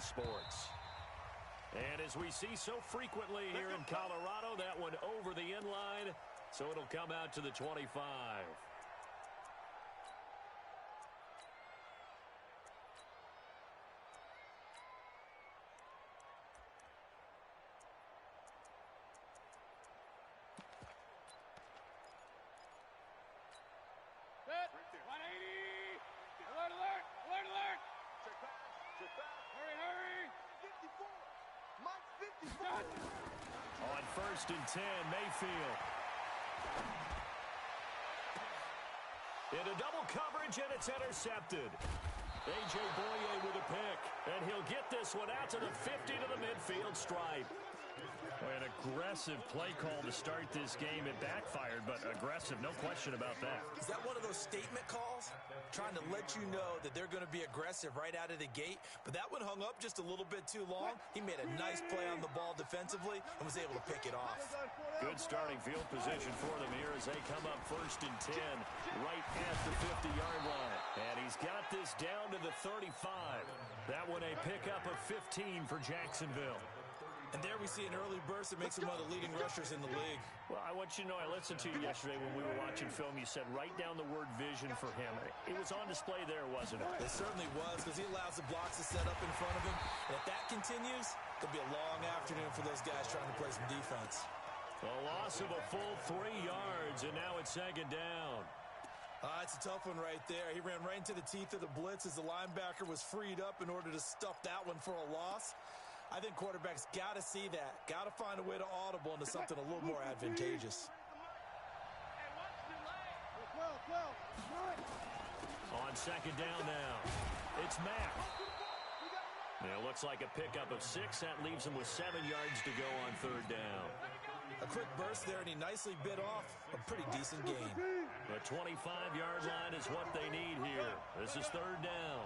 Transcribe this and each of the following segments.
sports. And as we see so frequently here in Colorado, that one over the end line, so it'll come out to the 25. On 1st and 10, Mayfield. Into double coverage, and it's intercepted. A.J. Boye with a pick, and he'll get this one out to the 50 to the midfield stripe. An aggressive play call to start this game. It backfired, but aggressive, no question about that. Is that one of those statement calls? Trying to let you know that they're going to be aggressive right out of the gate, but that one hung up just a little bit too long. He made a nice play on the ball defensively and was able to pick it off. Good starting field position for them here as they come up 1st and 10 right at the 50-yard line. And he's got this down to the 35. That one a pickup of 15 for Jacksonville. And there we see an early burst that makes him one of the leading rushers in the league. Well, I want you to know, I listened to you yesterday when we were watching film. You said write down the word vision for him. It was on display there, wasn't it? It certainly was, because he allows the blocks to set up in front of him. And if that continues, it'll be a long afternoon for those guys trying to play some defense. A loss of a full 3 yards, and now it's 2nd down. It's a tough one right there. He ran right into the teeth of the blitz as the linebacker was freed up in order to stuff that one for a loss. I think quarterbacks got to see that. Got to find a way to audible into something a little more advantageous. On 2nd down now, it's Mack. And it looks like a pickup of 6. That leaves him with 7 yards to go on 3rd down. A quick burst there, and he nicely bit off a pretty decent gain. The 25-yard line is what they need here. This is 3rd down.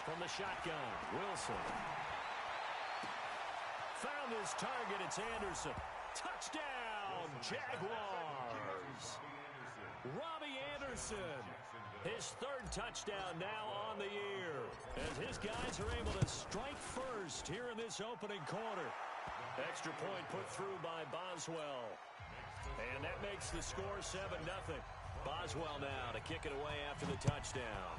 From the shotgun, Wilson. Found his target. It's Anderson. Touchdown, Jaguars. Robbie Anderson, his 3rd touchdown now on the year, as his guys are able to strike first here in this opening quarter. Extra point put through by Boswell. And that makes the score 7-0. Boswell now to kick it away after the touchdown.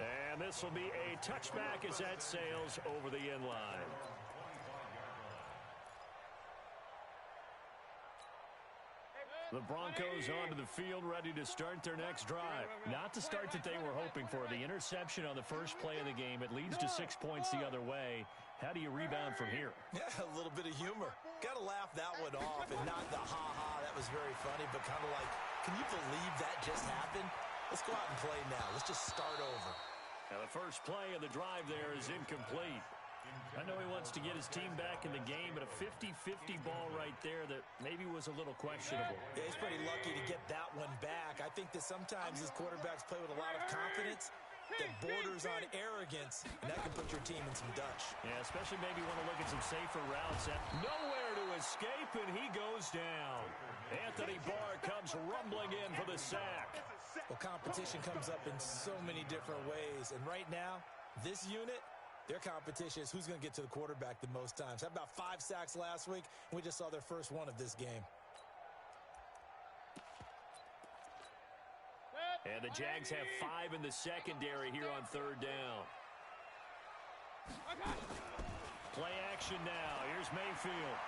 And this will be a touchback as that sails over the end line. The Broncos onto the field, ready to start their next drive. Not the start that they were hoping for. The interception on the first play of the game. It leads to 6 points the other way. How do you rebound from here? Yeah, a little bit of humor. Got to laugh that one off, and not the ha-ha. That was very funny, but kind of like, can you believe that just happened? Let's go out and play now. Let's just start over. Now the first play of the drive there is incomplete. I know he wants to get his team back in the game, but a 50-50 ball right there that maybe was a little questionable. Yeah, he's pretty lucky to get that one back. I think that sometimes his quarterbacks play with a lot of confidence that borders on arrogance, and that can put your team in some Dutch. Yeah, especially maybe want to look at some safer routes. Nowhere to escape, and he goes down. Anthony Barr comes rumbling in for the sack. Well, competition comes up in so many different ways, and right now, this unit, their competition is who's going to get to the quarterback the most times. Had about 5 sacks last week, and we just saw their first one of this game. And the Jags have 5 in the secondary here on 3rd down. Play action now. Here's Mayfield.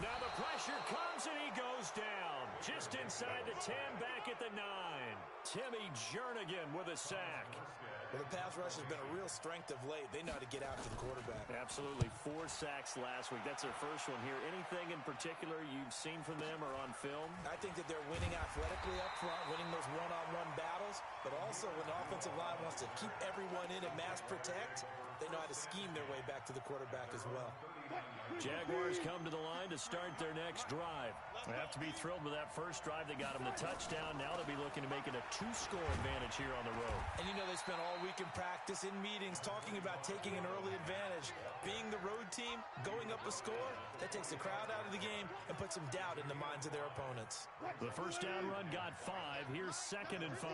Now the pressure comes, and he goes down. Just inside the 10, back at the 9. Timmy Jernigan with a sack. Well, the pass rush has been a real strength of late. They know how to get after the quarterback. Absolutely. 4 sacks last week. That's their first one here. Anything in particular you've seen from them or on film? I think that they're winning athletically up front, winning those one-on-one battles, but also when the offensive line wants to keep everyone in and mass protect, they know how to scheme their way back to the quarterback as well. Jaguars come to the line to start their next drive. They have to be thrilled with that first drive. They got them the touchdown. Now they'll be looking to make it a 2-score advantage here on the road. And you know they spent all week in practice, in meetings, talking about taking an early advantage. Being the road team, going up a score, that takes the crowd out of the game and puts some doubt in the minds of their opponents. The first down run got 5. Here's 2nd and 5.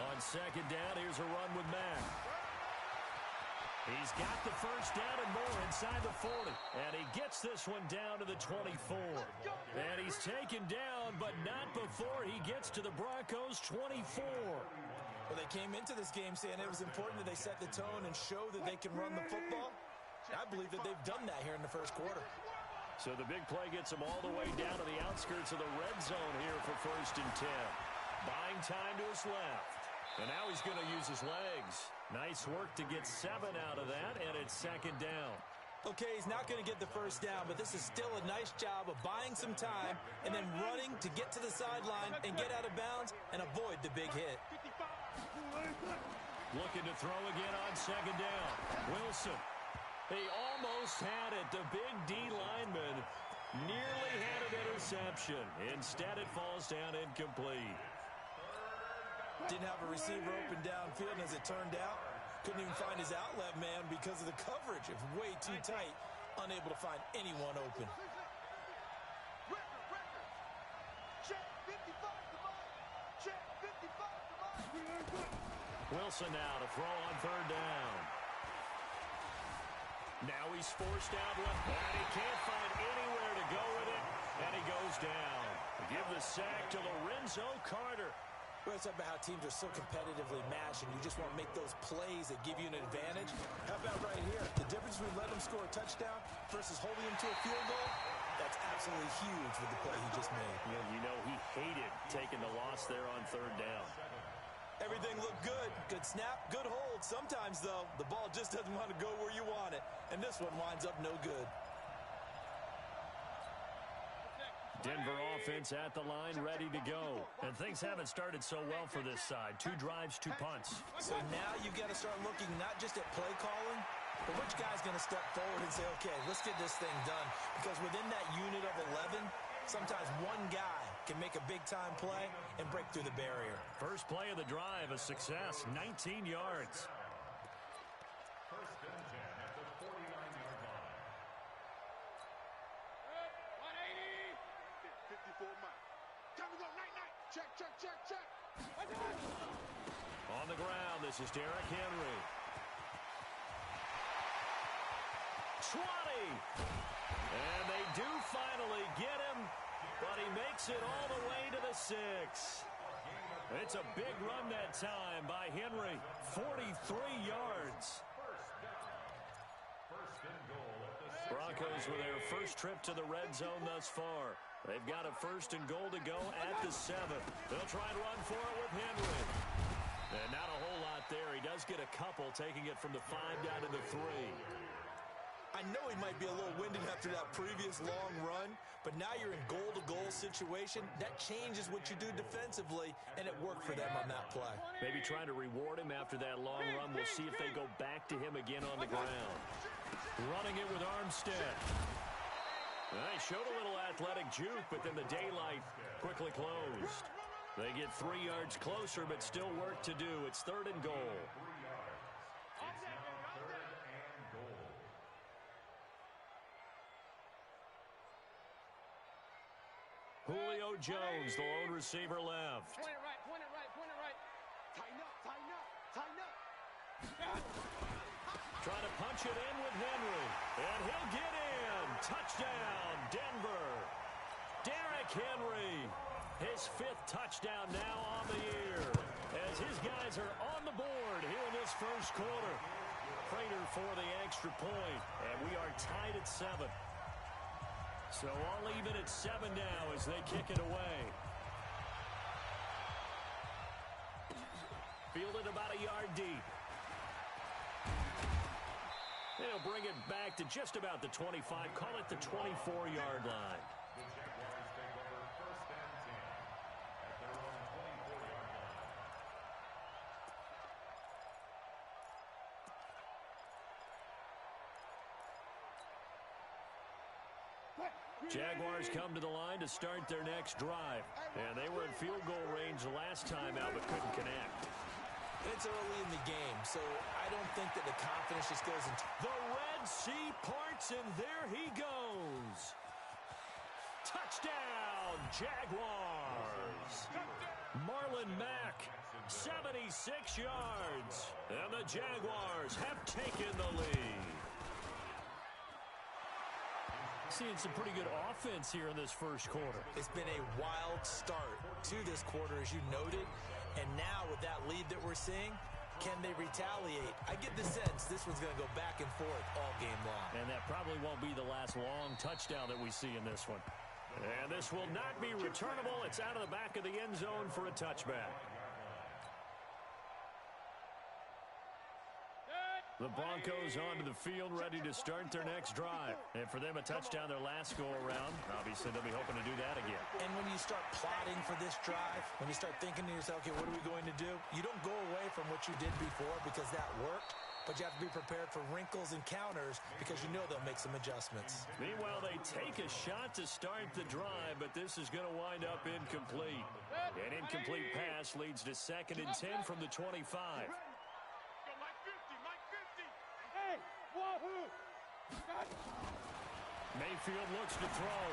On 2nd down, here's a run with Mack. He's got the first down and more inside the 40. And he gets this one down to the 24. And he's taken down, but not before he gets to the Broncos' 24. Well, they came into this game saying it was important that they set the tone and show that they can run the football. I believe that they've done that here in the first quarter. So the big play gets him all the way down to the outskirts of the red zone here for 1st and 10. Buying time to his left. And now he's going to use his legs. Nice work to get 7 out of that, and it's 2nd down. Okay, he's not going to get the first down, but this is still a nice job of buying some time and then running to get to the sideline and get out of bounds and avoid the big hit. Looking to throw again on 2nd down. Wilson. He almost had it. The big D lineman nearly had an interception. Instead, it falls down incomplete. Didn't have a receiver open downfield, and as it turned out, couldn't even find his outlet man because of the coverage. It was way too tight, unable to find anyone open. Wilson now to throw on 3rd down. Now he's forced out left, and he can't find anywhere to go with it, and he goes down. Give the sack to Lorenzo Carter. Well, it's about how teams are so competitively matched, and you just want to make those plays that give you an advantage. How about right here? The difference between letting him score a touchdown versus holding him to a field goal, that's absolutely huge with the play he just made. Yeah, you know, he hated taking the loss there on 3rd down. Everything looked good. Good snap, good hold. Sometimes, though, the ball just doesn't want to go where you want it, and this one winds up no good. Denver offense at the line, ready to go. And things haven't started so well for this side. 2 drives, 2 punts. So now you've got to start looking not just at play calling, but which guy's going to step forward and say, okay, let's get this thing done. Because within that unit of 11, sometimes one guy can make a big-time play and break through the barrier. First play of the drive, a success, 19 yards. On the ground, this is Derrick Henry. 20! And they do finally get him, but he makes it all the way to the 6. It's a big run that time by Henry. 43 yards. Broncos with their first trip to the red zone thus far. They've got a 1st and goal to go at the 7. They'll try and run for it with Henry. And not a whole lot there. He does get a couple, taking it from the 5 down to the 3. I know he might be a little winded after that previous long run, but now you're in goal-to-goal situation. That changes what you do defensively, and it worked for them on that play. Maybe trying to reward him after that long run. We'll see if they go back to him again on the ground. Running it with Armstead. They showed a little athletic juke, but then the daylight quickly closed. They get 3 yards closer, but still work to do. It's 3rd and goal. Julio Jones, the lone receiver left. Point it right, point it right, point it right. Tighten up, tighten up, tighten up. Trying to punch it in with Henry. And he'll get in. Touchdown, Denver. Derrick Henry. His 5th touchdown now on the year. As his guys are on the board here in this first quarter. Prater for the extra point. And we are tied at 7. So all even at 7 now as they kick it away. Fielded about a yard deep. They'll bring it back to just about the 25. Call it the 24-yard line. Jaguars come to the line to start their next drive. And they were in field goal range the last time out, but couldn't connect. It's early in the game, so I don't think that the confidence just goes into... The Red Sea parts, and there he goes. Touchdown, Jaguars. Marlon Mack, 76 yards. And the Jaguars have taken the lead. Seeing some pretty good offense here in this first quarter. It's been a wild start to this quarter, as you noted. And now with that lead that we're seeing, can they retaliate? I get the sense this one's going to go back and forth all game long. And that probably won't be the last long touchdown that we see in this one. And this will not be returnable. It's out of the back of the end zone for a touchback. The Broncos onto the field, ready to start their next drive. And for them, a touchdown their last go-around. Obviously, they'll be hoping to do that again. And when you start plotting for this drive, when you start thinking to yourself, okay, what are we going to do? You don't go away from what you did before because that worked. But you have to be prepared for wrinkles and counters because you know they'll make some adjustments. Meanwhile, they take a shot to start the drive, but this is going to wind up incomplete. An incomplete pass leads to 2nd and 10 from the 25. Mayfield looks to throw.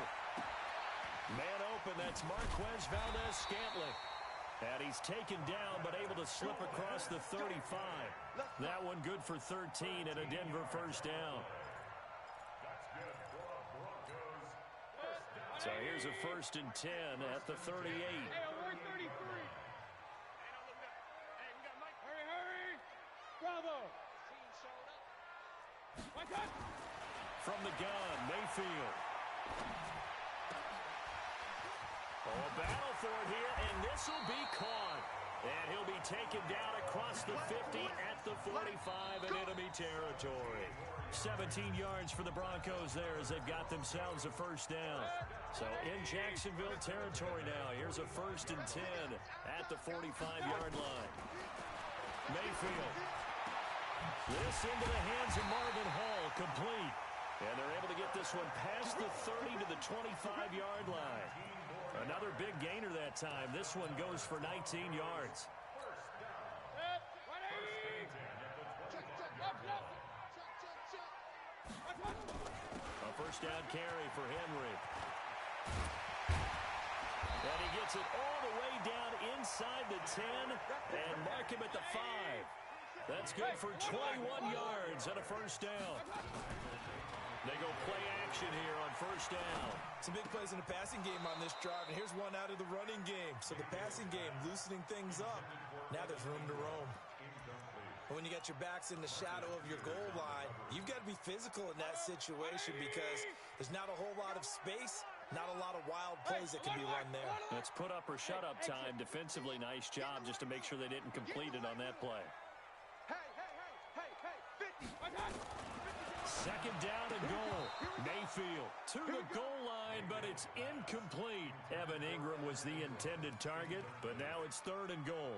Man open, that's Marquez Valdez-Scantling. And he's taken down, but able to slip across the 35. That one good for 13 and a Denver first down. So here's a 1st and 10 at the 38. Hurry! Bravo! From the gun, Mayfield. Oh, a battle for it here, and this will be caught. And he'll be taken down across the 50 at the 45 in enemy territory. 17 yards for the Broncos there as they've got themselves a first down. So in Jacksonville territory now, here's a 1st and 10 at the 45-yard line. Mayfield. This into the hands of Marvin Hall, complete. And they're able to get this one past the 30 to the 25-yard line. Another big gainer that time. This one goes for 19 yards. A first down carry for Henry. And he gets it all the way down inside the 10 and mark him at the 5. That's good for 21 yards and a first down. They go play action here on first down. Some big plays in the passing game on this drive, and here's one out of the running game. So the passing game loosening things up. Now there's room to roam. When you got your backs in the shadow of your goal line, you've got to be physical in that situation because there's not a whole lot of space, not a lot of wild plays that can be run there. It's put up or shut up time. Defensively, nice job just to make sure they didn't complete it on that play. 2nd down and goal. Mayfield to the goal line, but it's incomplete. Evan Ingram was the intended target, but now it's 3rd and goal.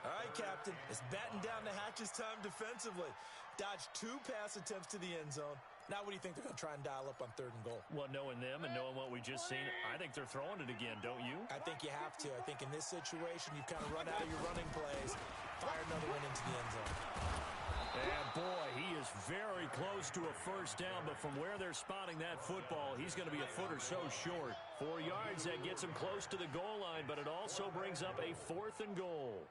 All right, Captain. It's batten down the hatches time defensively. Dodged 2 pass attempts to the end zone. Now what do you think they're going to try and dial up on 3rd and goal? Well, knowing them and knowing what we just seen, I think they're throwing it again, don't you? I think you have to. I think in this situation, you've kind of run out of your running plays. Fire another one into the end zone. And boy, he is very close to a first down, but from where they're spotting that football, he's going to be a foot or so short. 4 yards, that gets him close to the goal line, but it also brings up a 4th and goal.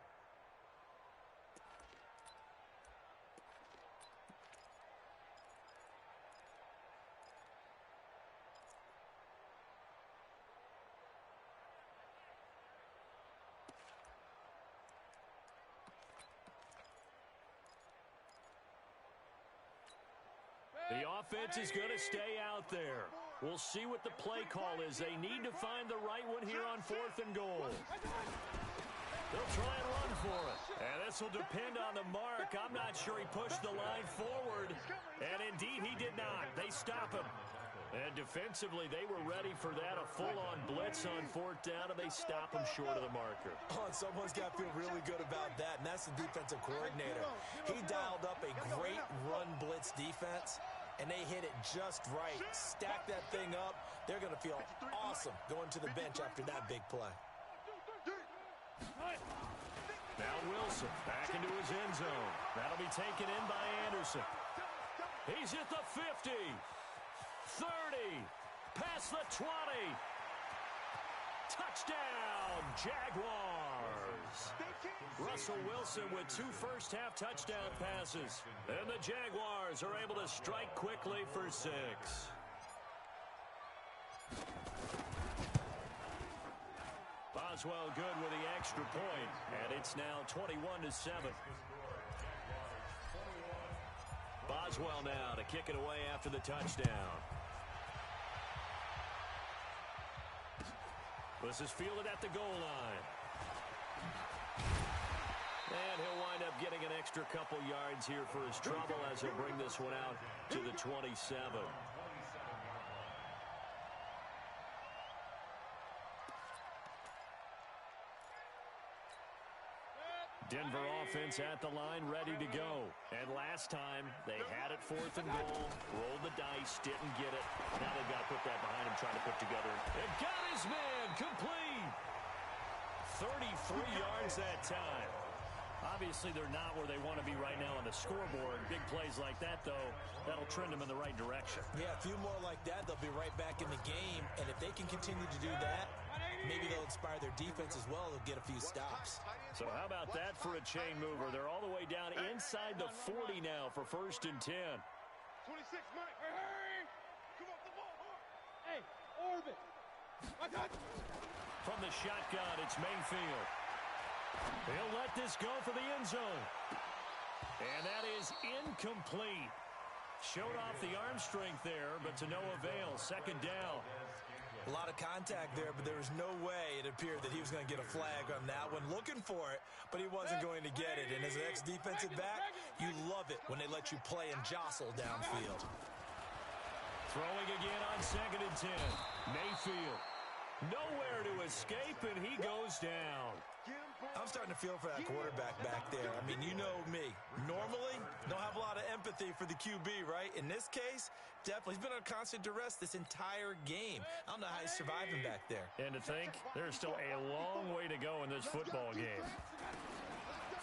The offense is going to stay out there. We'll see what the play call is. They need to find the right one here on 4th and goal. They'll try and run for it. And this will depend on the mark. I'm not sure he pushed the line forward. And indeed, he did not. They stop him. And defensively, they were ready for that. A full-on blitz on 4th down, and they stop him short of the marker. Oh, and someone's got to feel really good about that, and that's the defensive coordinator. He dialed up a great run blitz defense. and they hit it just right. Stack that thing up. They're going to feel awesome going to the bench after that big play. Now Wilson back into his end zone. That'll be taken in by Anderson. He's at the 50, 30, past the 20. Touchdown, Jaguars. Russell Wilson with 2 first-half touchdown passes. And the Jaguars are able to strike quickly for 6. Boswell good with the extra point, and it's now 21-7. Boswell now to kick it away after the touchdown. This is fielded at the goal line. And he'll wind up getting an extra couple yards here for his trouble as he'll bring this one out to the 27. Denver offense at the line, ready to go. And last time, they had it 4th and goal, rolled the dice, didn't get it. Now they've got to put that behind him, trying to put together. And got his man, complete. 33 yards that time. Obviously, they're not where they want to be right now on the scoreboard. Big plays like that, though, that'll trend them in the right direction. Yeah, a few more like that, they'll be right back in the game. And if they can continue to do that, maybe they'll inspire their defense as well. They'll get a few stops. So how about that for a chain mover? They're all the way down inside the 40 now for 1st and 10. 26, Mike. Hey! Come off the ball. Hey, orbit. I got you. From the shotgun, it's Mayfield. He'll let this go for the end zone. And that is incomplete. Showed off the arm strength there, but to no avail. 2nd down. A lot of contact there, but there was no way it appeared that he was going to get a flag on that one. Looking for it, but he wasn't going to get it. And as an ex-defensive back, you love it when they let you play and jostle downfield. Throwing again on 2nd and 10. Mayfield. Nowhere to escape, and he goes down. I'm starting to feel for that quarterback back there. I mean, you know me. Normally, don't have a lot of empathy for the QB, right? In this case, definitely. He's been on constant duress this entire game. I don't know how he's surviving back there. And to think, there's still a long way to go in this football game.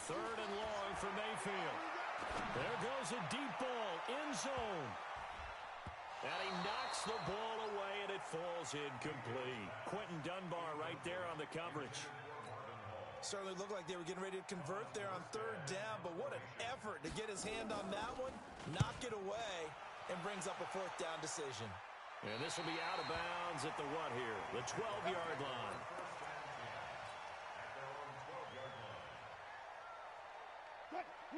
3rd and long for Mayfield. There goes a deep ball, end zone. And he knocks the ball away, and it falls incomplete. Quentin Dunbar right there on the coverage. Certainly looked like they were getting ready to convert there on 3rd down, but what an effort to get his hand on that one, knock it away, and brings up a 4th down decision. And this will be out of bounds at the what here? The 12-yard line.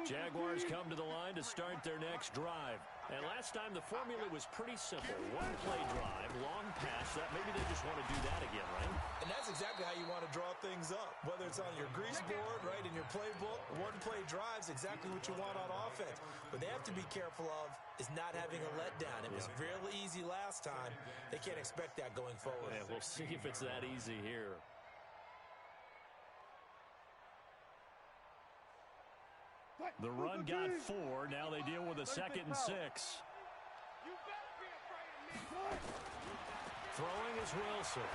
Jaguars come to the line to start their next drive. And last time the formula was pretty simple. 1-play drive, long pass. That maybe they just want to do that again, right? And that's exactly how you want to draw things up. Whether it's on your grease board, right, in your playbook, 1-play drives, exactly what you want on offense. What they have to be careful of is not having a letdown. It was real easy last time. They can't expect that going forward. Yeah, we'll see if it's that easy here. The run got 4. Now they deal with a 2nd and 6. Throwing is Wilson.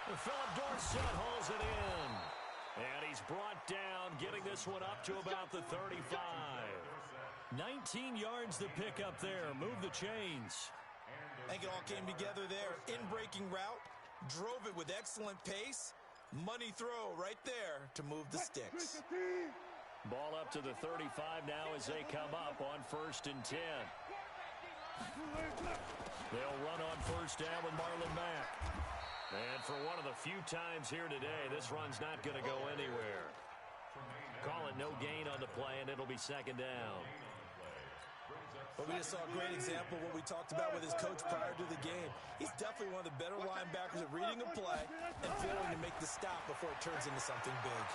And Philip Dorsett hauls it in. And he's brought down, getting this one up to about the 35. 19 yards to pick up there. Move the chains. I think it all came together there. In-breaking route. Drove it with excellent pace. Money throw right there to move the sticks. Ball up to the 35 now as they come up on 1st and 10. They'll run on 1st down with Marlon Mack. And for one of the few times here today, this run's not going to go anywhere. Call it no gain on the play, and it'll be 2nd down. But we just saw a great example of what we talked about with his coach prior to the game. He's definitely one of the better linebackers at reading a play and failing to make the stop before it turns into something big.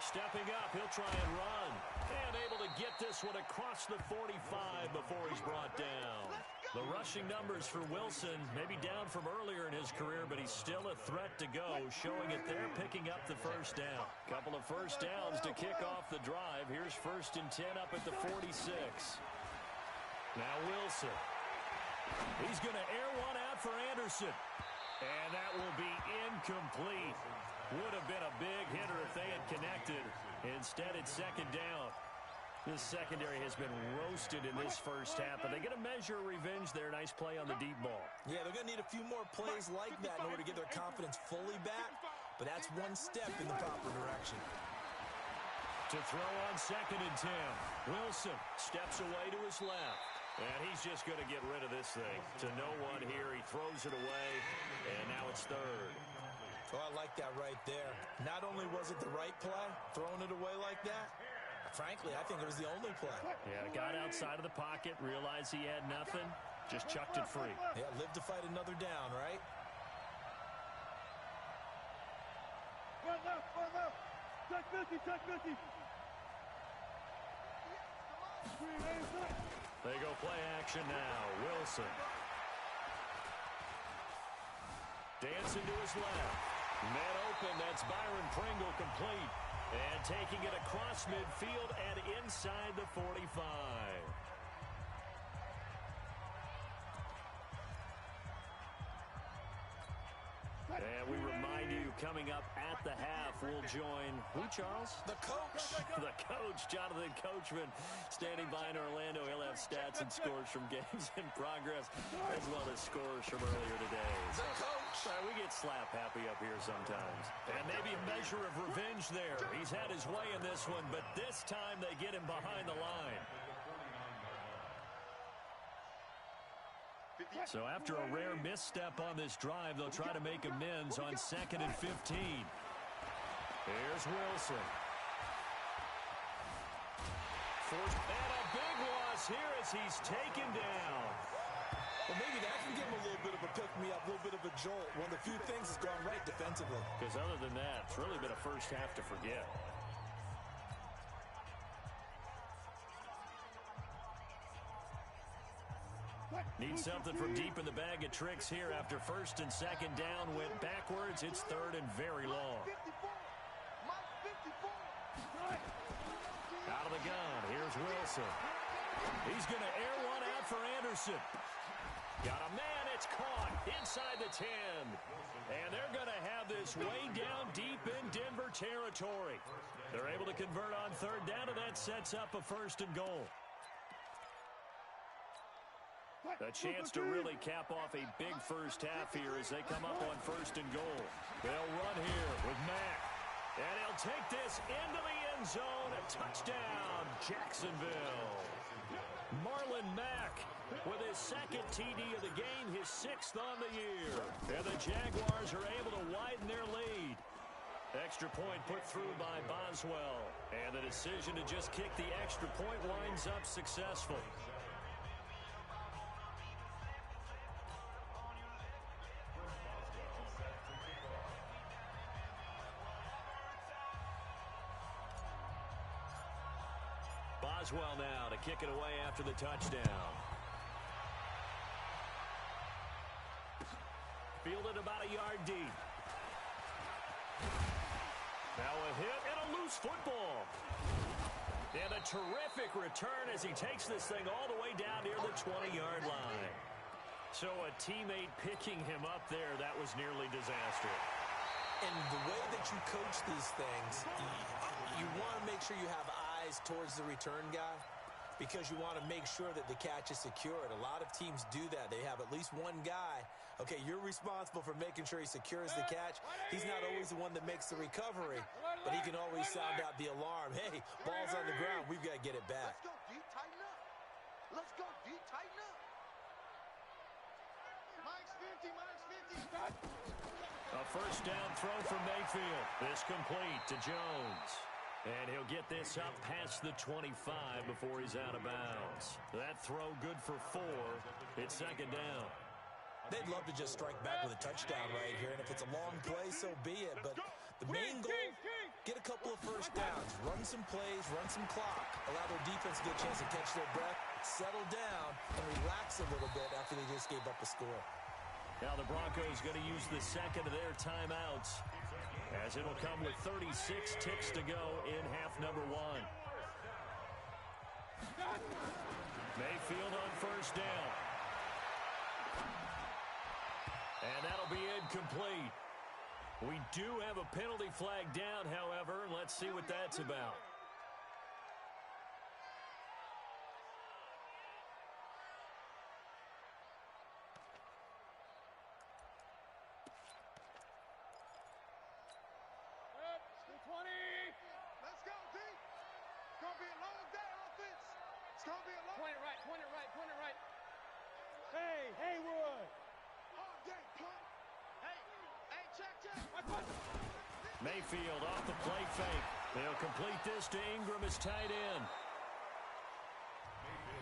Stepping up, he'll try and run. And able to get this one across the 45 before he's brought down. The rushing numbers for Wilson, maybe down from earlier in his career, but he's still a threat to go, showing it there, picking up the 1st down. Couple of 1st downs to kick off the drive. Here's 1st and 10 up at the 46. Now Wilson. He's going to air one out for Anderson. And that will be incomplete. Would have been a big hitter if they had connected. Instead, it's second down. This secondary has been roasted in this first half, but they get a measure of revenge there. Nice play on the deep ball. Yeah, they're going to need a few more plays like that in order to get their confidence fully back, but that's one step in the proper direction. To throw on 2nd and 10. Wilson steps away to his left. And he's just going to get rid of this thing. To no one here. He throws it away, and now it's 3rd. Oh, I like that right there. Not only was it the right play, throwing it away like that, frankly, I think it was the only play. Yeah, got outside of the pocket, realized he had nothing, just chucked it free. Yeah, live to fight another down, right? One left. Check 50, check 50. They go play action now. Wilson. Dancing to his left. Man open. That's Byron Pringle complete. And taking it across midfield and inside the 45. And we remind you, coming up at the half, we'll join who, Charles? The coach. The coach, Jonathan Coachman, standing by in Orlando. He'll have stats and scores from games in progress, as well as scores from earlier today. The coach. We get slap happy up here sometimes. And maybe a measure of revenge there. He's had his way in this one, but this time they get him behind the line. So after a rare misstep on this drive, they'll try to make amends on 2nd and 15. Here's Wilson. And a big loss here as he's taken down. Well, maybe that can give him a little bit of a pick-me-up, a little bit of a jolt. One of the few things that's gone right defensively. Because other than that, it's really been a first half to forget. Need something from deep in the bag of tricks here after 1st and 2nd down. Went backwards. It's 3rd and very long. Out of the gun. Here's Wilson. He's going to air one out for Anderson. Got a man. It's caught inside the 10. And they're going to have this way down deep in Denver territory. They're able to convert on 3rd down, and that sets up a 1st and goal. A chance to really cap off a big first half here as they come up on 1st and goal. They'll run here with Mack. And he'll take this into the end zone. A touchdown, Jacksonville. Marlon Mack with his 2nd TD of the game, his 6th on the year. And the Jaguars are able to widen their lead. Extra point put through by Boswell. And the decision to just kick the extra point winds up successful. Boswell now to kick it away after the touchdown. Fielded about a yard deep. Now a hit and a loose football. And a terrific return as he takes this thing all the way down near the 20-yard line. So a teammate picking him up there, that was nearly disastrous. And the way that you coach these things, you want to make sure you have eyes towards the return guy because you want to make sure that the catch is secured. A lot of teams do that. They have at least one guy. Okay, you're responsible for making sure he secures the catch. He's not always the one that makes the recovery, but he can always sound out the alarm. Hey, ball's on the ground. We've got to get it back. Let's go, D. Tighten up. Let's go, D. Tighten up. Mike's 50, Mike's 50. A first down throw from Mayfield. This complete to Jones. And he'll get this up past the 25 before he's out of bounds. That throw good for 4. It's 2nd down. They'd love to just strike back with a touchdown right here, and if it's a long play, so be it. But the main goal, get a couple of first downs, run some plays, run some clock, allow their defense to get a chance to catch their breath, settle down, and relax a little bit after they just gave up a score. Now the Broncos going to use the 2nd of their timeouts, as it'll come with 36 ticks to go in half number 1. Mayfield on first down. And that'll be incomplete. We do have a penalty flag down, however. Let's see what that's about. Mayfield off the play fake. They'll complete this to Ingram as tight end.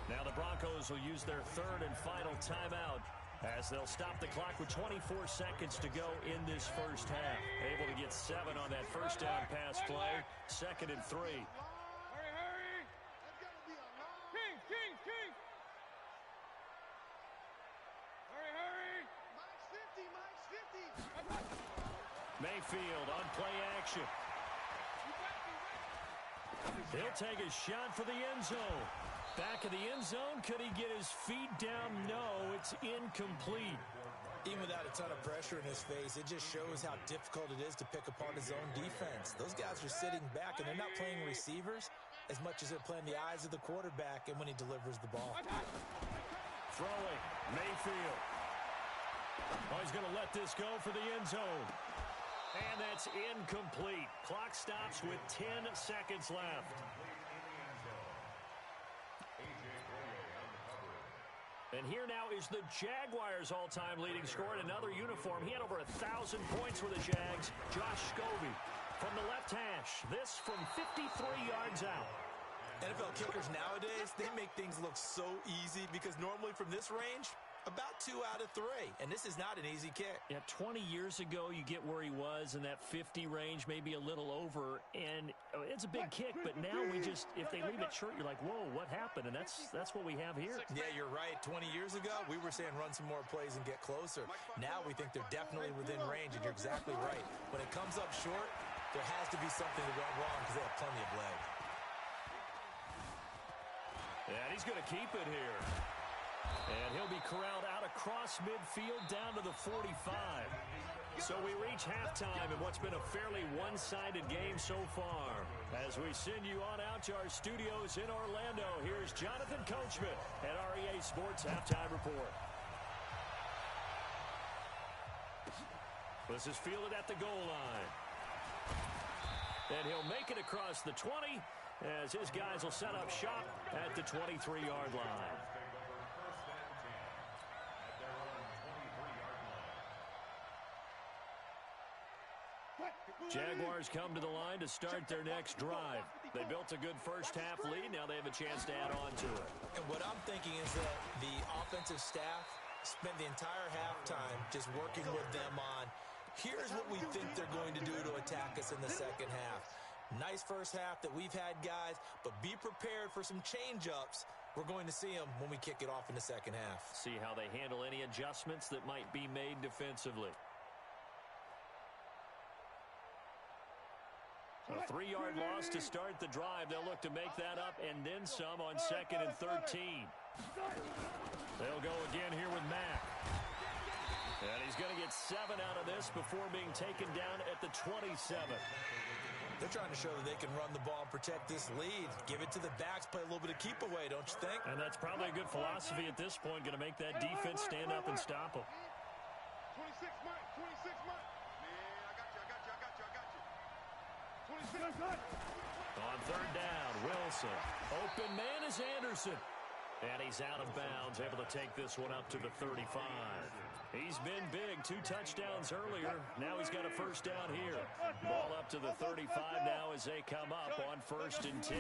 Now the Broncos will use their third and final timeout as they'll stop the clock with 24 seconds to go in this first half. Able to get 7 on that first down pass play. 2nd and 3. Hurry, hurry! King! Hurry, hurry! Mike's 50! Mayfield on play action. He'll take a shot for the end zone. Back of the end zone. Could he get his feet down? No, it's incomplete. Even without a ton of pressure in his face, it just shows how difficult it is to pick apart his own defense. Those guys are sitting back, and they're not playing receivers as much as they're playing the eyes of the quarterback and when he delivers the ball. Throwing. Mayfield. Oh, he's going to let this go for the end zone. And that's incomplete. Clock stops with 10 seconds left. And here now is the Jaguars' all-time leading scorer in another uniform. He had over 1,000 points for the Jags. Josh Scobie from the left hash. This from 53 yards out. NFL kickers nowadays, they make things look so easy because normally from this range, about 2 out of 3, and this is not an easy kick. Yeah, 20 years ago, you get where he was in that 50 range, maybe a little over, and it's a big kick, but now we just, if they leave it short, you're like, whoa, what happened? And that's what we have here. Yeah, you're right. 20 years ago, we were saying run some more plays and get closer. Now we think they're definitely within range, and you're exactly right. When it comes up short, there has to be something that went wrong because they have plenty of leg. And he's going to keep it here. And he'll be corralled out across midfield down to the 45. So we reach halftime in what's been a fairly one-sided game so far. As we send you on out to our studios in Orlando, here's Jonathan Coachman at REA Sports Halftime Report. This is fielded at the goal line. And he'll make it across the 20 as his guys will set up shop at the 23-yard line. Jaguars come to the line to start their next drive. They built a good first-half lead. Now they have a chance to add on to it. And what I'm thinking is that the offensive staff spent the entire halftime just working with them on, here's what we think they're going to do to attack us in the second half. Nice first half that we've had, guys, but be prepared for some change-ups. We're going to see them when we kick it off in the second half. See how they handle any adjustments that might be made defensively. A 3-yard loss to start the drive. They'll look to make that up and then some on 2nd and 13. They'll go again here with Mack. And he's going to get 7 out of this before being taken down at the 27. They're trying to show that they can run the ball and protect this lead. Give it to the backs, play a little bit of keep away, don't you think? And that's probably a good philosophy at this point. Going to make that defense stand up and stop them. 26 Mike, 26 Mike. Man, I got you. 26 Mike. On 3rd down, Wilson. Open man is Anderson. And he's out of bounds, able to take this one up to the 35. He's been big, 2 touchdowns earlier. Now he's got a first down here. Ball up to the 35 now as they come up on 1st and 10.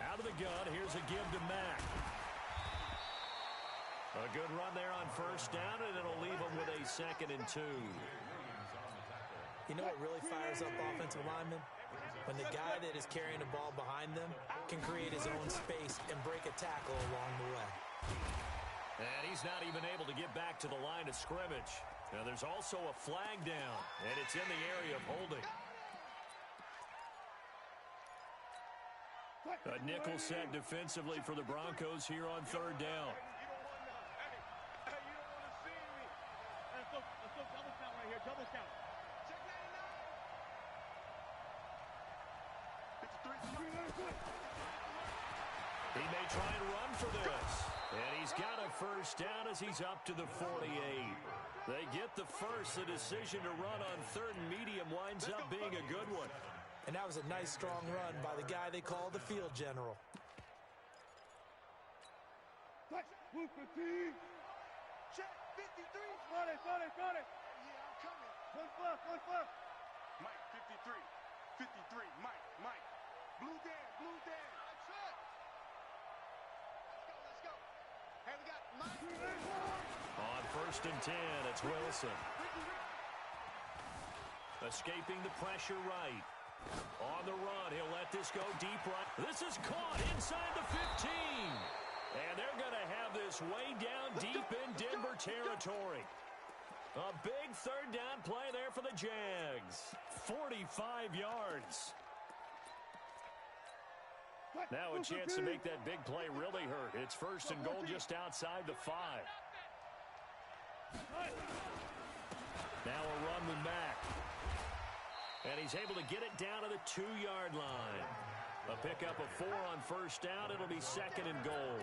Out of the gun, here's a give to Mack. A good run there on 1st down, and it'll leave him with a 2nd and 2. You know what really fires up offensive linemen? When the guy that is carrying the ball behind them can create his own space and break a tackle along the way. And he's not even able to get back to the line of scrimmage. Now there's also a flag down, and it's in the area of holding. A nickel set defensively for the Broncos here on third down. Hey, you don't want to see me. Let's go double count right here. Double count. Check 99. He may try and run for this. And he's got a first down as he's up to the 48. They get the first. The decision to run on third and medium winds up being a good one. And that was a nice, strong run by the guy they call the field general. Move 15. Check 53. Got it. Yeah, I'm coming. One fluff. Mike, 53. 53. Mike. Blue Dan. Let's go. Hey, we got Mike. On first and 10, it's Wilson. Escaping the pressure right. On the run, he'll let this go deep right. This is caught inside the 15. And they're going to have this way down deep in Denver territory. A big third down play there for the Jags. 45 yards. Now a chance to make that big play really hurt. It's first and goal just outside the 5. Now a run with Mack. And he's able to get it down to the 2-yard line. A pickup of 4 on first down. It'll be second and goal.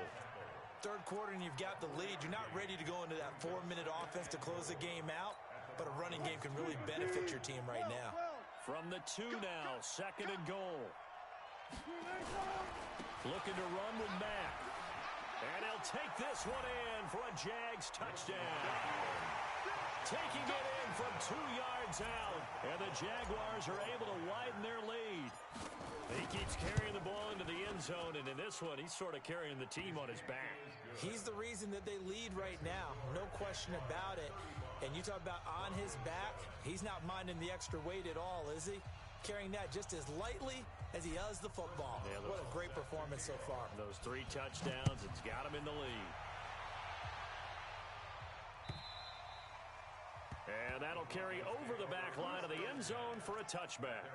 Third quarter and you've got the lead. You're not ready to go into that 4-minute offense to close the game out, but a running game can really benefit your team right now. From the 2 now, second and goal. Looking to run with Mack. And he'll take this one in for a Jags touchdown. Taking it in from 2 yards out. And the Jaguars are able to widen their lead. He keeps carrying the ball into the end zone, and in this one, he's sort of carrying the team on his back. He's the reason that they lead right now. No question about it. And you talk about on his back, he's not minding the extra weight at all, is he? Carrying that just as lightly as he does the football. Yeah, what a great performance so far. Those 3 touchdowns, it's got him in the lead. And that'll carry over the back line of the end zone for a touchback.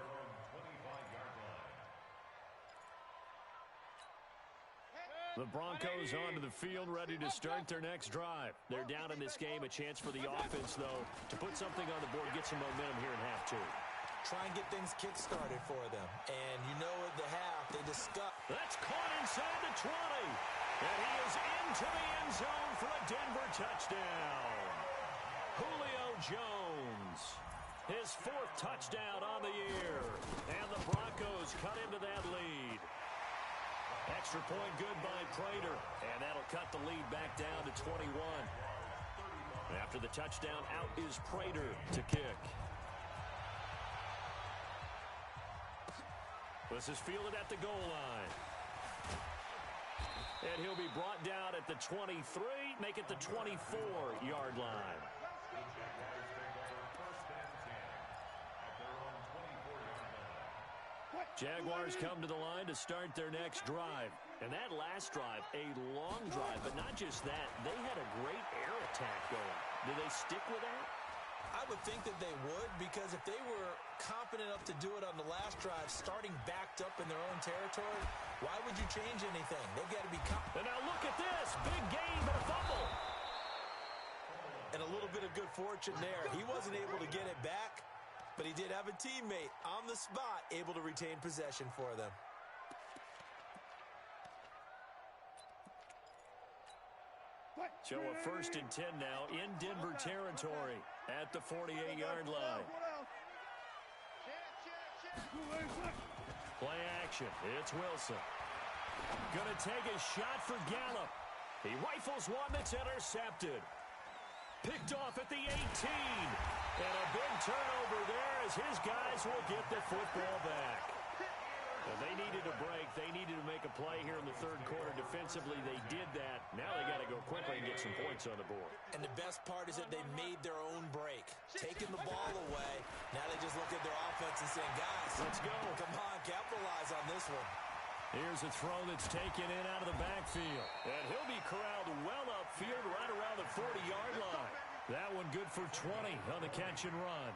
The Broncos onto the field, ready to start their next drive. They're down in this game. A chance for the offense, though, to put something on the board, get some momentum here in half 2. Try and get things kick-started for them. And you know at the half, they discuss. That's caught inside the 20. And he is into the end zone for a Denver touchdown. Julio Jones, his 4th touchdown on the year. And the Broncos cut into that lead. Extra point good by Prater. And that'll cut the lead back down to 21. After the touchdown, out is Prater to kick. This is fielded at the goal line. And he'll be brought down at the 23, make it the 24-yard line. Jaguars come to the line to start their next drive. And that last drive, a long drive, but not just that. They had a great air attack going. Do they stick with that? I would think that they would, because if they were confident enough to do it on the last drive, starting backed up in their own territory, why would you change anything? They've got to be confident. And now look at this. Big gain, but a fumble. And a little bit of good fortune there. He wasn't able to get it back, but he did have a teammate on the spot able to retain possession for them. So a first and 10 now in Denver territory at the 48-yard line. Play action. It's Wilson. Gonna take a shot for Gallup. He rifles one that's intercepted. Picked off at the 18. And a big turnover there as his guys will get the football back. And they needed a break. They needed to make a play here in the third quarter. Defensively, they did that. Now they got to go quickly and get some points on the board. And the best part is that they made their own break. Taking the ball away. Now they just look at their offense and saying, guys, let's go. Come on, capitalize on this one. Here's a throw that's taken in out of the backfield. And he'll be corralled well upfield right around the 40-yard line. That one good for 20 on the catch and run.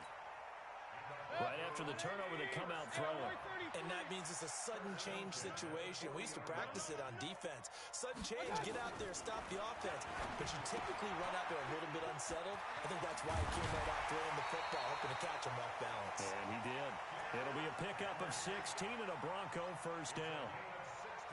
Right after the turnover, they come out throwing. And that means it's a sudden change situation. We used to practice it on defense. Sudden change, get out there, stop the offense. But you typically run out there a little bit unsettled. I think that's why he came right out throwing the football, hoping to catch him off balance. And he did. It'll be a pickup of 16 and a Bronco first down.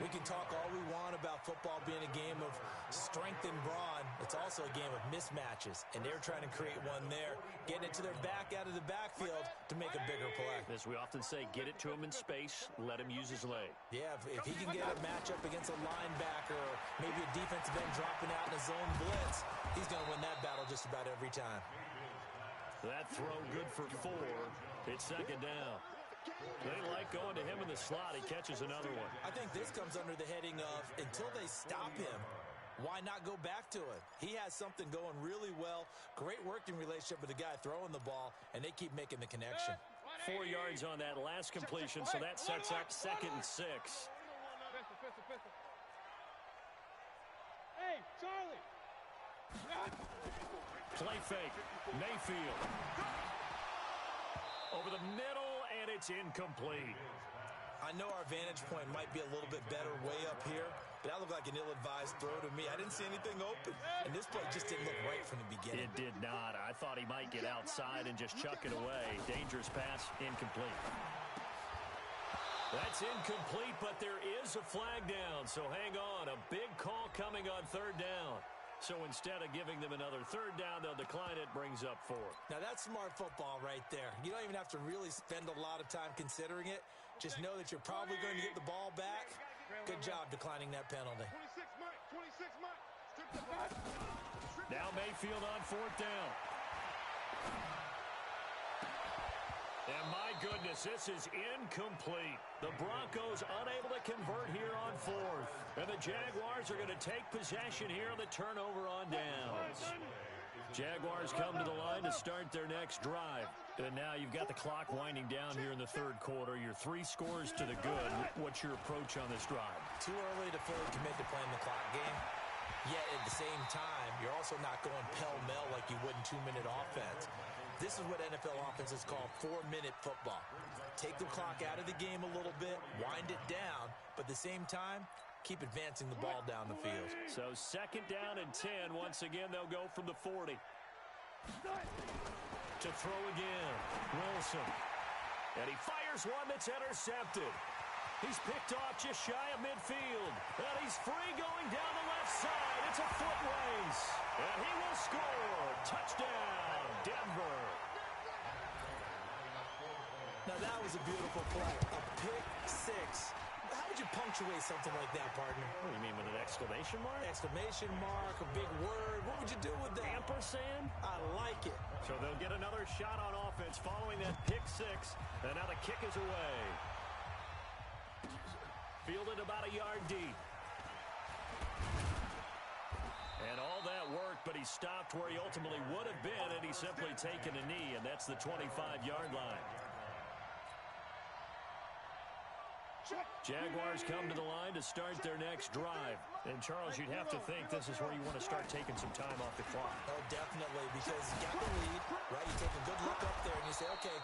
We can talk all we want about football being a game of strength and brawn. It's also a game of mismatches, and they're trying to create one there, getting it to their back out of the backfield to make a bigger play. As we often say, get it to him in space, let him use his leg. Yeah, if he can get a matchup against a linebacker or maybe a defensive end dropping out in a zone blitz, he's going to win that battle just about every time. That throw good for 4. It's second down. They like going to him in the slot. He catches another one. I think this comes under the heading of until they stop him, why not go back to it? He has something going really well. Great working relationship with the guy throwing the ball, and they keep making the connection. 4 yards on that last completion, so that sets up 2nd and 6. Hey, Charlie! Play fake. Mayfield. Over the middle, and it's incomplete. I know our vantage point might be a little bit better way up here, but that looked like an ill-advised throw to me. I didn't see anything open, and this play just didn't look right from the beginning. It did not. I thought he might get outside and just chuck it away. Dangerous pass, incomplete. That's incomplete, but there is a flag down, so hang on. A big call coming on 3rd down. So instead of giving them another 3rd down, they'll decline it, brings up 4. Now, that's smart football right there. You don't even have to really spend a lot of time considering it. Just know that you're probably going to get the ball back. Good job declining that penalty. 26 Mike. Strip the back. Now Mayfield on 4th down. And my goodness, this is incomplete. The Broncos unable to convert here on 4th. And the Jaguars are going to take possession here on the turnover on downs. Jaguars come to the line to start their next drive. And now you've got the clock winding down here in the 3rd quarter. You're 3 scores to the good. What's your approach on this drive? Too early to fully commit to playing the clock game. Yet at the same time, you're also not going pell-mell like you would in 2-minute offense. This is what NFL offenses call 4-minute football. Take the clock out of the game a little bit, wind it down, but at the same time, keep advancing the ball down the field. So 2nd down and 10. Once again, they'll go from the 40. To throw again, Wilson. And he fires one that's intercepted. He's picked off just shy of midfield. And he's free going down the left side. It's a foot race. And he will score. Touchdown, Denver. Now that was a beautiful play. A pick 6. How would you punctuate something like that, partner? What do you mean, with an exclamation mark? Exclamation mark, a big word. What would you do with that? Ampersand? I like it. So they'll get another shot on offense following that pick 6. And now the kick is away. Fielded about a yard deep. And all that worked, but he stopped where he ultimately would have been, and he's simply taken a knee, and that's the 25-yard line. Jaguars come to the line to start their next drive. And, Charles, you'd have to think this is where you want to start taking some time off the clock. Oh, definitely, because you got the lead, right? You take a good look up there, and you say, okay,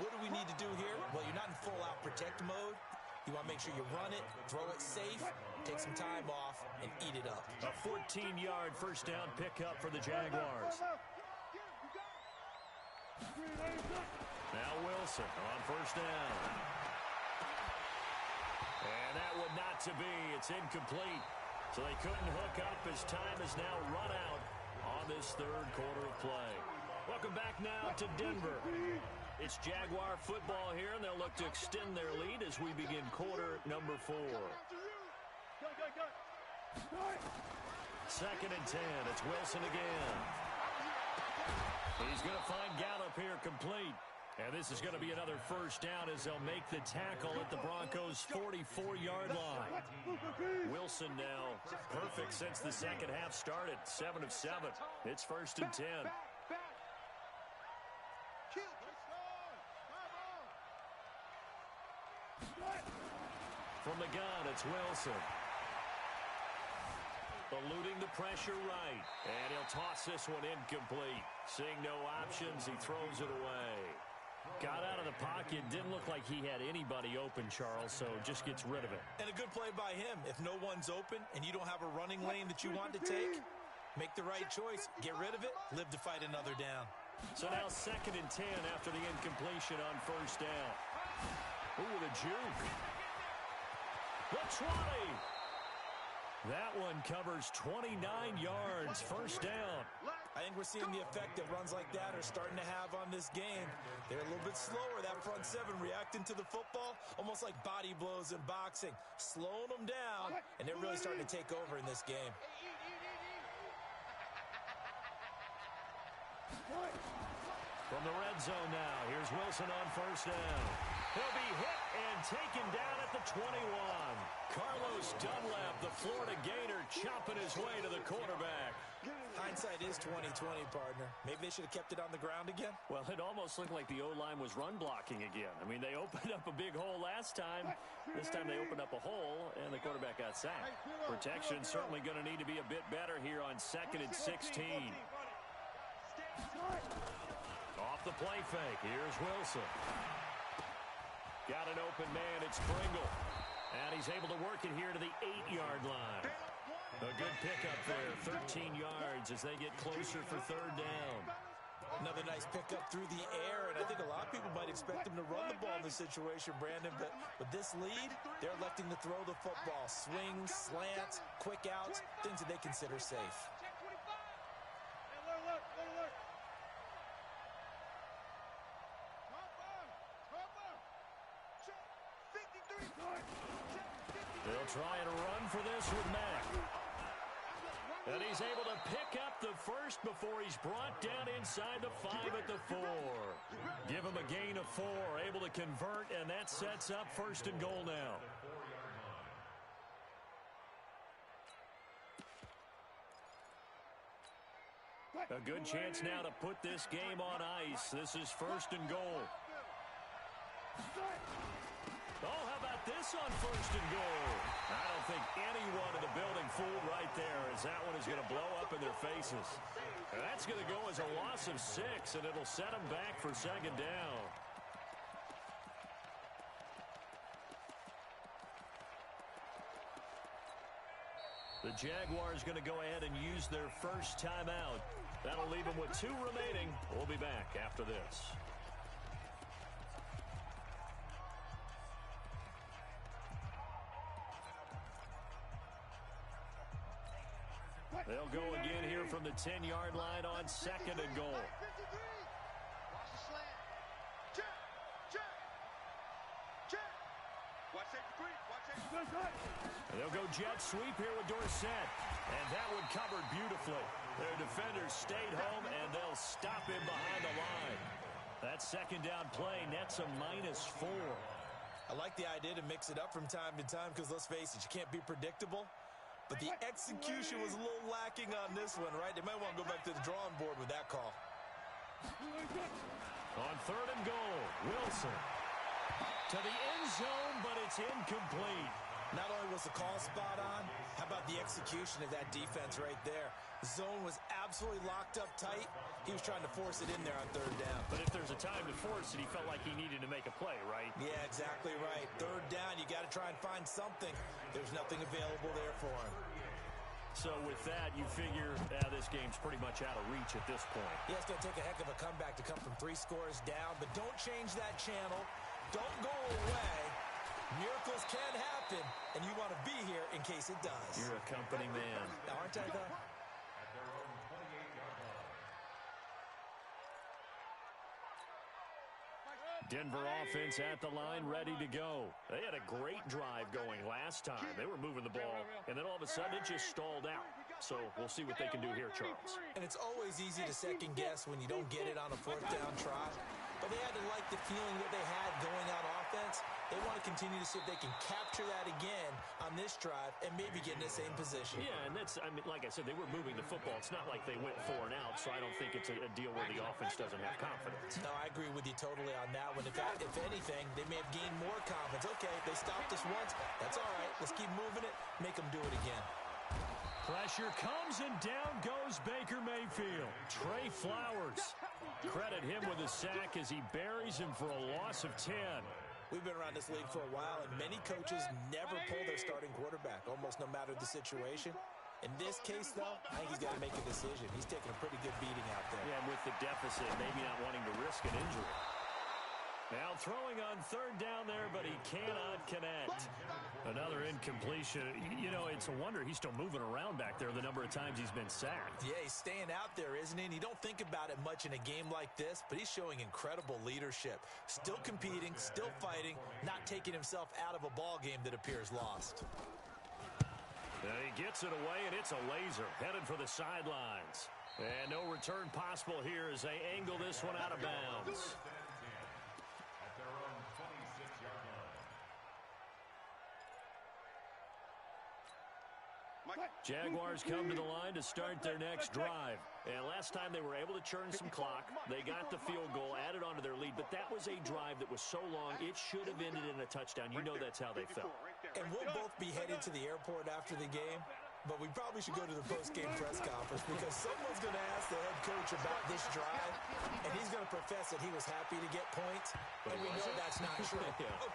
what do we need to do here? Well, you're not in full-out protect mode. You want to make sure you run it, throw it safe, take some time off, and eat it up. A 14-yard first down pickup for the Jaguars. Now Wilson on first down. And that would not to be. It's incomplete. So they couldn't hook up as time is now run out on this 3rd quarter of play. Welcome back now to Denver. It's Jaguar football here, and they'll look to extend their lead as we begin quarter number 4. 2nd and 10. It's Wilson again. He's going to find Gallup here complete. And this is going to be another first down as they'll make the tackle at the Broncos' 44-yard line. Wilson now perfect since the second half started. 7 of 7. It's 1st and 10. From the gun, it's Wilson. Eluding the pressure right. And he'll toss this one incomplete. Seeing no options, he throws it away. Got out of the pocket. Didn't look like he had anybody open, Charles, so just gets rid of it. And a good play by him. If no one's open and you don't have a running lane that you want to take, make the right choice. Get rid of it. Live to fight another down. So now 2nd and 10 after the incompletion on 1st down. Ooh, the juke. The 20. That one covers 29 yards. 1st down. I think we're seeing the effect that runs like that are starting to have on this game. They're a little bit slower, that front seven reacting to the football, almost like body blows in boxing, slowing them down, and they're really starting to take over in this game. From the red zone now, here's Wilson on 1st down. He'll be hit and taken down at the 21. Carlos Dunlap, the Florida Gator, chopping his way to the quarterback. Hindsight is 20/20, partner. Maybe they should have kept it on the ground again. Well, it almost looked like the O-line was run blocking again. I mean, they opened up a big hole last time. This time they opened up a hole, and the quarterback got sacked. Protection certainly going to need to be a bit better here on 2nd and 16. Off the play fake. Here's Wilson. Got an open man. It's Pringle. And he's able to work it here to the 8-yard line. A good pickup there. 13 yards as they get closer for 3rd down. Another nice pickup through the air, and I think a lot of people might expect them to run the ball in this situation, Brandon, but with this lead, they're electing to throw the football. Swings, slants, quick outs, things that they consider safe. They'll try and run for this with Mack. And he's able to pick up the first before he's brought down inside the 5 at the 4. Give him a gain of 4, able to convert, and that sets up 1st and goal now. A good chance now to put this game on ice. This is 1st and goal. Oh, how about this on 1st and goal? I don't think anyone in the building fooled right there, as that one is going to blow up in their faces. And that's going to go as a loss of 6, and it'll set them back for 2nd down. The Jaguars going to go ahead and use their first timeout. That'll leave them with 2 remaining. We'll be back after this. They'll go again here from the 10-yard line on 2nd and goal. Watch the slant. Check. Check. Check. Watch that three. Watch that three. They'll go jet sweep here with Dorsett. And that one covered beautifully. Their defenders stayed home, and they'll stop him behind the line. That 2nd down play nets a -4. I like the idea to mix it up from time to time because, let's face it, you can't be predictable. But the execution was a little lacking on this one, right? They might want to go back to the drawing board with that call. On 3rd and goal, Wilson to the end zone, but it's incomplete. Not only was the call spot on, how about the execution of that defense right there? The zone was absolutely locked up tight. He was trying to force it in there on 3rd down. But if there's a time to force it, he felt like he needed to make a play, right? Yeah, exactly right. 3rd down, you got to try and find something. There's nothing available there for him. So with that, you figure this game's pretty much out of reach at this point. Yeah, it's going to take a heck of a comeback to come from 3 scores down, but don't change that channel. Don't go away. Miracles can happen, and you want to be here in case it does. You're a company man. Aren't I, though? Denver offense at the line, ready to go. They had a great drive going last time. They were moving the ball, and then all of a sudden it just stalled out. So we'll see what they can do here, Charles. And it's always easy to second guess when you don't get it on a 4th down try. But they had to like the feeling that they had going on offense. They want to continue to see if they can capture that again on this drive and maybe get in the same position. Yeah, and that's, I mean, like I said, they were moving the football. It's not like they went 4 and out, so I don't think it's a deal where the offense doesn't have confidence. No, I agree with you totally on that one. In fact, if anything, they may have gained more confidence. Okay, they stopped us once. That's all right. Let's keep moving it. Make them do it again. Pressure comes, and down goes Baker Mayfield. Trey Flowers Credit him with a sack as he buries him for a loss of 10. We've been around this league for a while, and many coaches never pull their starting quarterback, almost no matter the situation. In this case, though, I think he's got to make a decision. He's taking a pretty good beating out there. Yeah, and with the deficit, maybe not wanting to risk an injury. Now throwing on third down there, but he cannot connect. Another incompletion. You know, it's a wonder he's still moving around back there the number of times he's been sacked. Yeah, he's staying out there, isn't he? And you don't think about it much in a game like this, but he's showing incredible leadership. Still competing, still fighting, not taking himself out of a ball game that appears lost. He gets it away, and it's a laser headed for the sidelines. And no return possible here as they angle this one out of bounds. Jaguars come to the line to start their next drive. And last time they were able to churn some clock. They got the field goal, added on to their lead. But that was a drive that was so long, it should have ended in a touchdown. You know that's how they felt. And we'll both be headed to the airport after the game. But we probably should go to the post-game press conference because someone's going to ask the head coach about this drive, and he's going to profess that he was happy to get points, and we know that's not true.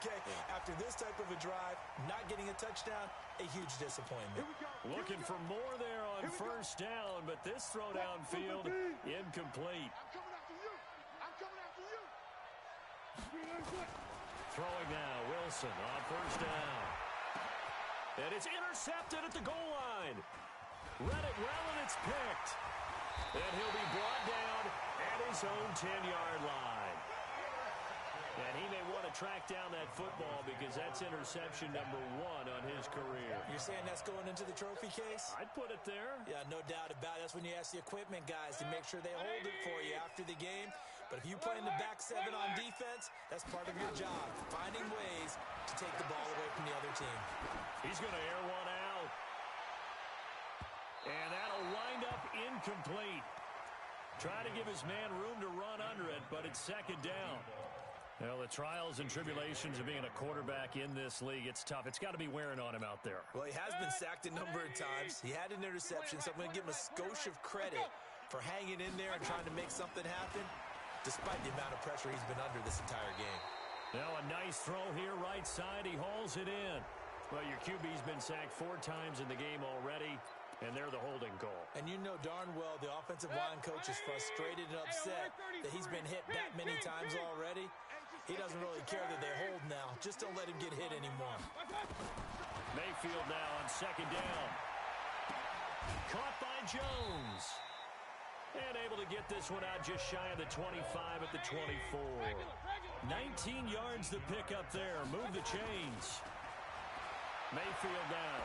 Okay, after this type of a drive, not getting a touchdown, a huge disappointment. Looking for more there on first down, but this throw downfield, incomplete. I'm coming after you. Throwing now, Wilson on first down. And it's intercepted at the goal line. Read it well, and it's picked. And he'll be brought down at his own 10-yard line. And he may want to track down that football because that's interception number 1 on his career. You're saying that's going into the trophy case? I'd put it there. Yeah, no doubt about it. That's when you ask the equipment guys to make sure they hold it for you after the game. But if you play in the back 7 on defense, that's part of your job, finding ways to take the ball away from the other team. He's going to air one out. And that'll wind up incomplete. Trying to give his man room to run under it, but it's second down. Well, the trials and tribulations of being a quarterback in this league, it's tough. It's got to be wearing on him out there. Well, he has been sacked a number of times. He had an interception, so I'm going to give him a skosh of credit for hanging in there and trying to make something happen, despite the amount of pressure he's been under this entire game. Now a nice throw here, right side. He hauls it in. Well, your QB's been sacked 4 times in the game already, and they're the holding goal. And you know darn well the offensive line coach is frustrated and upset that he's been hit that many times already. He doesn't really care that they hold now. Just don't let him get hit anymore. Mayfield now on second down. Caught by Jones. And able to get this one out just shy of the 25 at the 24. 19 yards to pick up there. Move the chains. Mayfield now.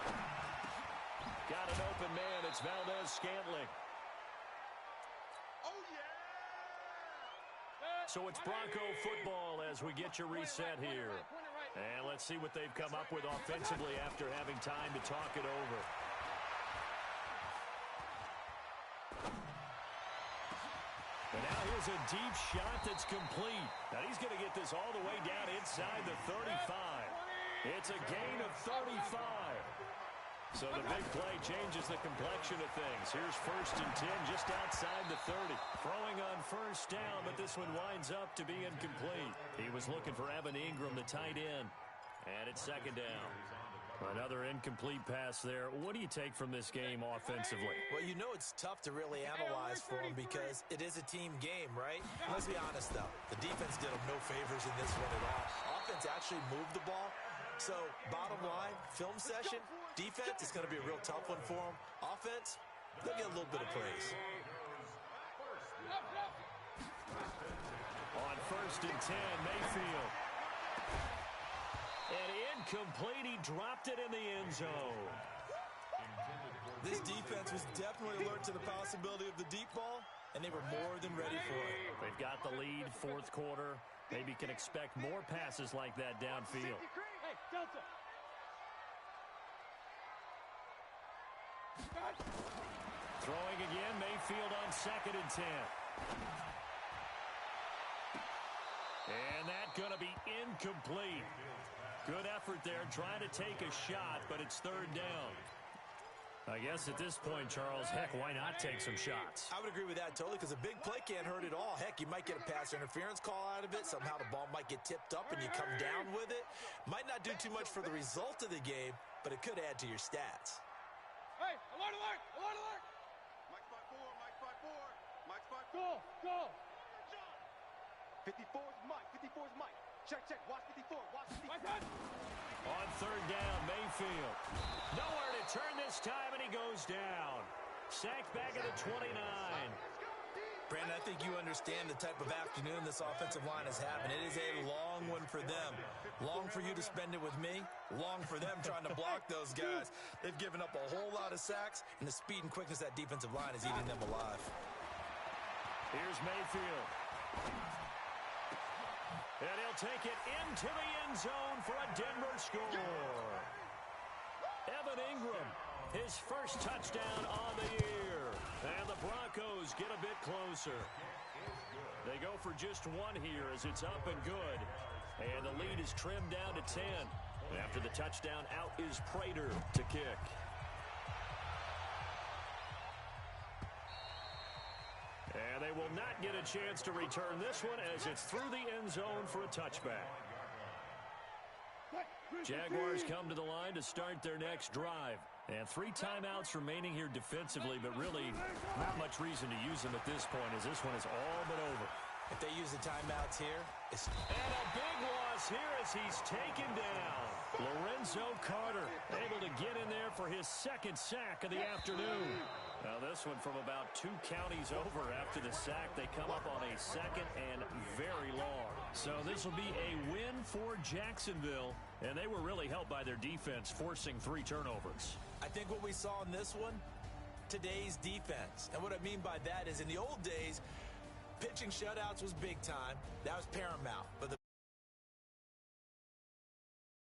Got an open man. It's Valdez-Scantling. Oh, yeah. So it's Bronco football as we get your reset here. And let's see what they've come up with offensively after having time to talk it over. And now here's a deep shot that's complete. Now he's going to get this all the way down inside the 35. It's a gain of 35. So the big play changes the complexion of things. Here's 1st and 10 just outside the 30. Throwing on first down, but this one winds up to be incomplete. He was looking for Evan Ingram, the tight end. And it's second down. Another incomplete pass there. What do you take from this game offensively? Well, you know it's tough to really analyze for him because it is a team game, right? Let's be honest, though. The defense did him no favors in this one at all. Offense actually moved the ball. So, bottom line, film session, defense is going to be a real tough one for them. Offense, they'll get a little bit of praise. On 1st and 10, Mayfield. And incomplete, he dropped it in the end zone. This defense was definitely alert to the possibility of the deep ball, and they were more than ready for it. They've got the lead, 4th quarter. Maybe can expect more passes like that downfield. Hey, Delta. Throwing again, Mayfield on 2nd and 10. And that's going to be incomplete. Good effort there, trying to take a shot, but it's 3rd down. I guess at this point, Charles, heck, why not take some shots? I would agree with that totally because a big play can't hurt at all. Heck, you might get a pass interference call out of it. Somehow the ball might get tipped up and you come down with it. Might not do too much for the result of the game, but it could add to your stats. Hey, alert, alert, alert, alert. Mike 5-4, Mike 5-4, Mike 5-4. Go, go. 54 is Mike, 54 is Mike. Check, check, watch 54, watch 54. On third down, Mayfield. Nowhere to turn this time, and he goes down. Sacked back at the 29. Brandon, I think you understand the type of afternoon this offensive line is having. It is a long one for them. Long for you to spend it with me. Long for them trying to block those guys. They've given up a whole lot of sacks, and the speed and quickness of that defensive line is eating them alive. Here's Mayfield. And he'll take it into the end zone for a Denver score. Evan Ingram, his first touchdown on the year. And the Broncos get a bit closer. They go for just one here as it's up and good. And the lead is trimmed down to 10. After the touchdown, out is Prater to kick. And they will not get a chance to return this one as it's through the end zone for a touchback. Jaguars come to the line to start their next drive. And 3 timeouts remaining here defensively, but really not much reason to use them at this point as this one is all but over. If they use the timeouts here, it's... And a big loss here as he's taken down. Lorenzo Carter able to get in there for his second sack of the afternoon. Now this one from about 2 counties over after the sack. They come up on a second and very long. So this will be a win for Jacksonville, and they were really helped by their defense forcing 3 turnovers. I think what we saw in this one, today's defense. And what I mean by that is in the old days, pitching shutouts was big time. That was paramount. But the